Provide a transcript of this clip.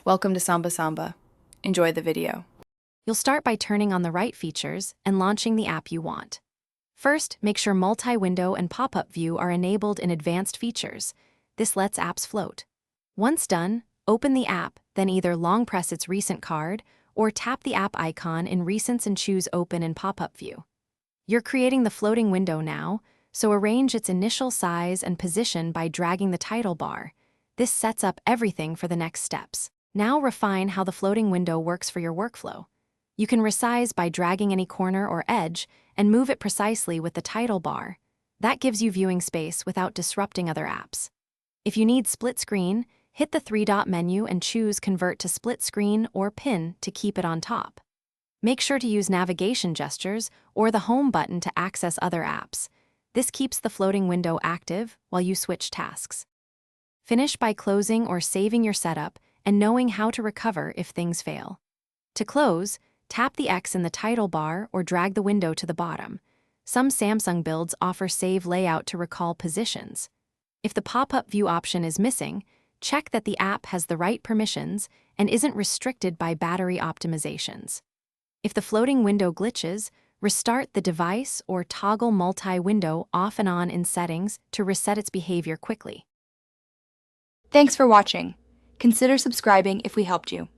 Welcome to Samba Samba. Enjoy the video. You'll start by turning on the right features and launching the app you want. First, make sure multi-window and pop-up view are enabled in advanced features. This lets apps float. Once done, open the app, then either long press its recent card or tap the app icon in Recents and choose Open in pop-up view. You're creating the floating window now, so arrange its initial size and position by dragging the title bar. This sets up everything for the next steps. Now refine how the floating window works for your workflow. You can resize by dragging any corner or edge and move it precisely with the title bar. That gives you viewing space without disrupting other apps. If you need split screen, hit the three-dot menu and choose Convert to Split Screen or Pin to keep it on top. Make sure to use navigation gestures or the Home button to access other apps. This keeps the floating window active while you switch tasks. Finish by closing or saving your setup and knowing how to recover if things fail. To close, tap the X in the title bar or drag the window to the bottom. Some Samsung builds offer Save Layout to recall positions. If the pop-up view option is missing, check that the app has the right permissions and isn't restricted by battery optimizations. If the floating window glitches, restart the device or toggle multi-window off and on in settings to reset its behavior quickly. Thanks for watching. Consider subscribing if we helped you.